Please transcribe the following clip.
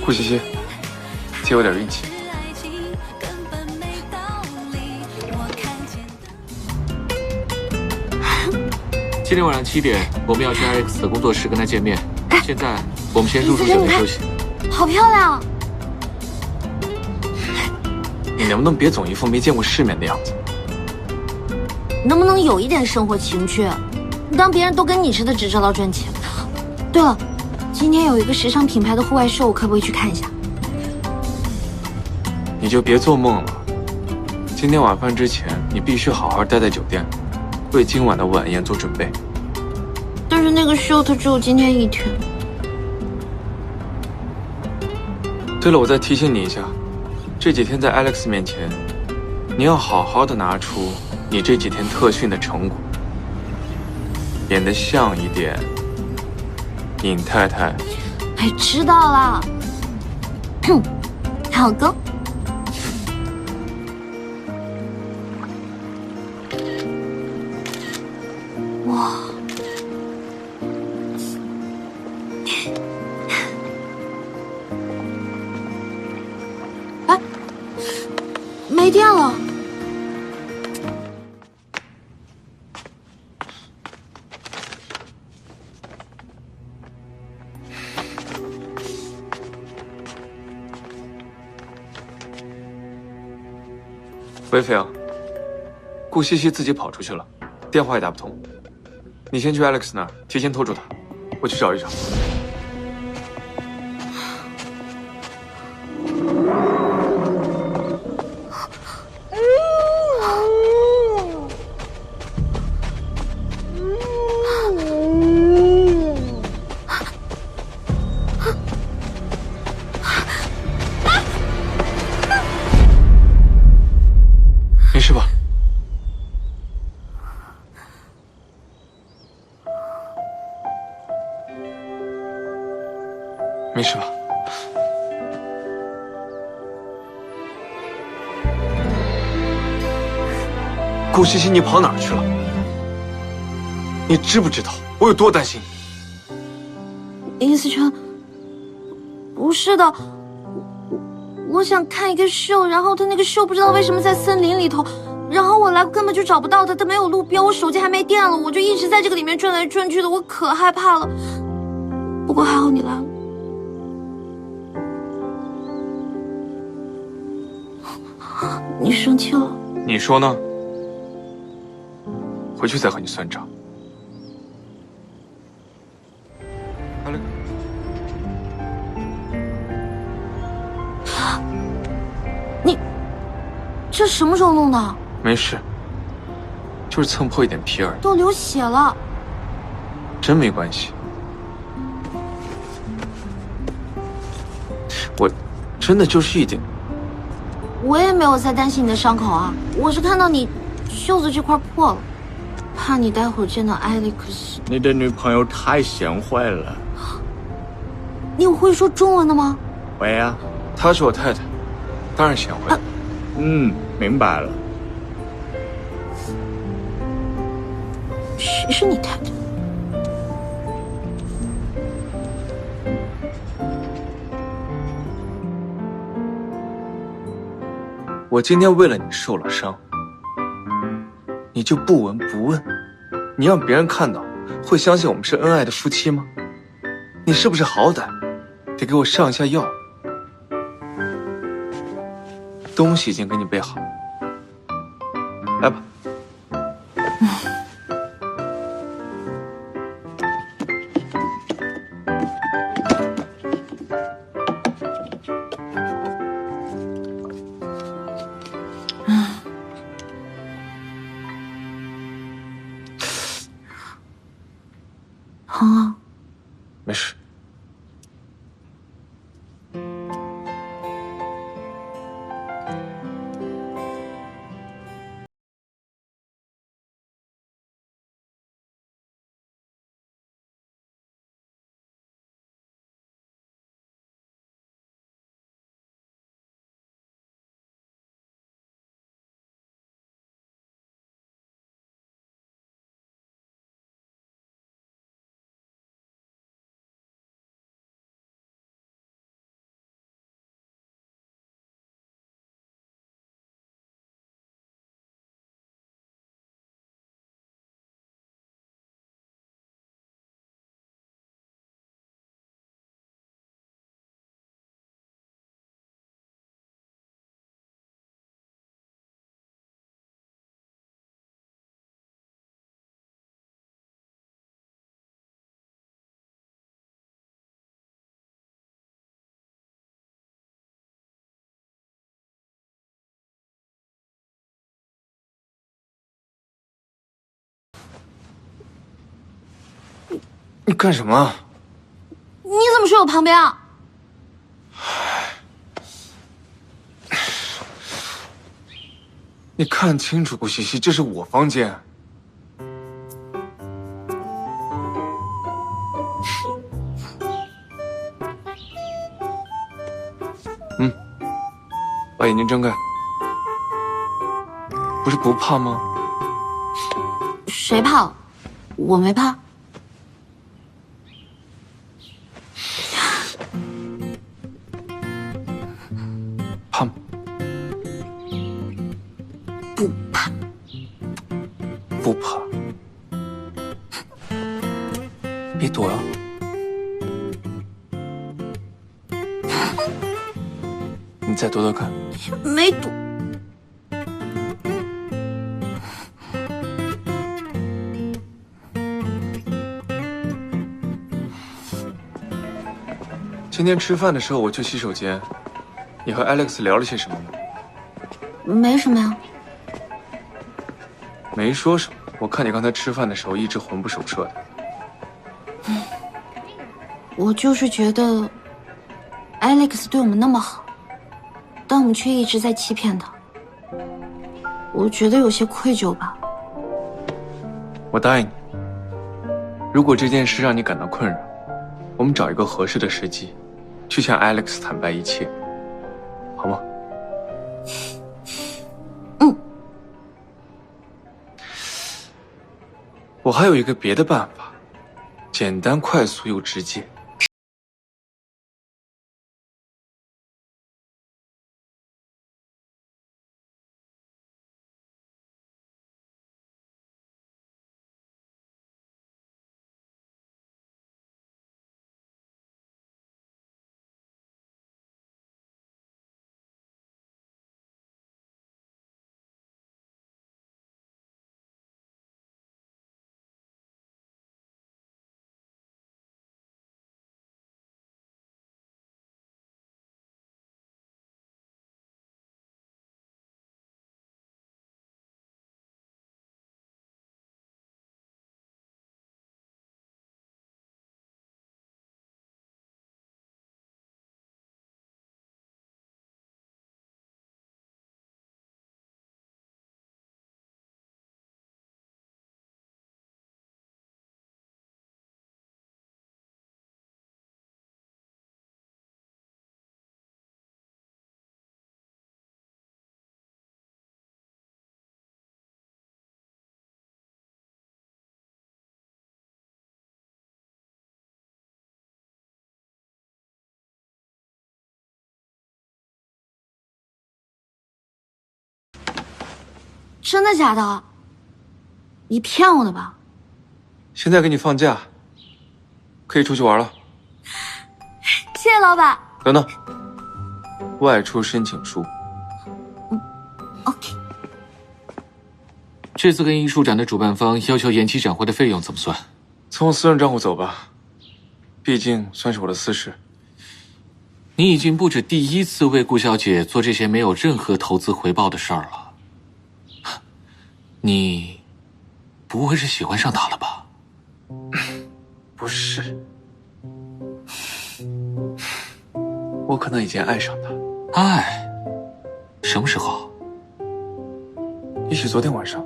顾西西，借我点运气。今天晚上7点，我们要去 Alex 的工作室跟他见面。现在我们先入住酒店休息。好漂亮！你能不能别总一副没见过世面的样子？能不能有一点生活情趣？你当别人都跟你似的，只知道赚钱。对了，今天有一个时尚品牌的户外秀，可不可以去看一下？你就别做梦了。今天晚饭之前，你必须好好待在酒店，为今晚的晚宴做准备。但是那个秀它只有今天一天。对了，我再提醒你一下，这几天在 Alex 面前，你要好好的拿出你这几天特训的成果，演得像一点尹太太。哎，知道了。好的。哇！哎，没电了。喂，飞扬，顾西西自己跑出去了，电话也打不通。你先去 Alex 那儿，提前拖住他，我去找一找。没事吧？没事吧？顾西西，你跑哪儿去了？你知不知道我有多担心你？殷思成，不是的，我想看一个秀，然后他那个秀不知道为什么在森林里头，然后我来根本就找不到他，他没有路标，我手机还没电了，我就一直在这个里面转来转去的，我可害怕了。不过还好你来了。你生气了？你说呢？回去再和你算账。你这什么时候弄的？没事，就是蹭破一点皮而已，都流血了。真没关系。我真的就是一点。我也没有在担心你的伤口啊，我是看到你袖子这块破了，怕你待会儿见到艾利克斯。你的女朋友太贤惠了。你有会说中文的吗？喂啊，她是我太太，当然贤惠。明白了。谁是你太太？我今天为了你受了伤，你就不闻不问？你让别人看到，会相信我们是恩爱的夫妻吗？你是不是好歹得给我上一下药？东西已经给你备好，来吧。疼啊？没事。你干什么？你怎么睡我旁边啊？你看清楚，顾西西，这是我房间。把眼睛睁开。不是不怕吗？谁怕？我没怕。怕吗？不怕。不怕。别躲啊！你再躲躲看。没躲。今天吃饭的时候我去洗手间，你和 Alex 聊了些什么吗？没什么呀。没说什么。我看你刚才吃饭的时候一直魂不守舍的。我就是觉得 Alex 对我们那么好，但我们却一直在欺骗他。我觉得有些愧疚吧。我答应你，如果这件事让你感到困扰，我们找一个合适的时机，去向 Alex 坦白一切，好吗？嗯。我还有一个别的办法，简单、快速又直接。真的假的？你骗我的吧？现在给你放假，可以出去玩了。谢谢老板。等等，外出申请书。OK。这次跟艺术展的主办方要求延期展会的费用怎么算？从我私人账户走吧，毕竟算是我的私事。你已经不止第一次为顾小姐做这些没有任何投资回报的事儿了。你不会是喜欢上她了吧？不是，我可能已经爱上他。爱？什么时候？也许昨天晚上。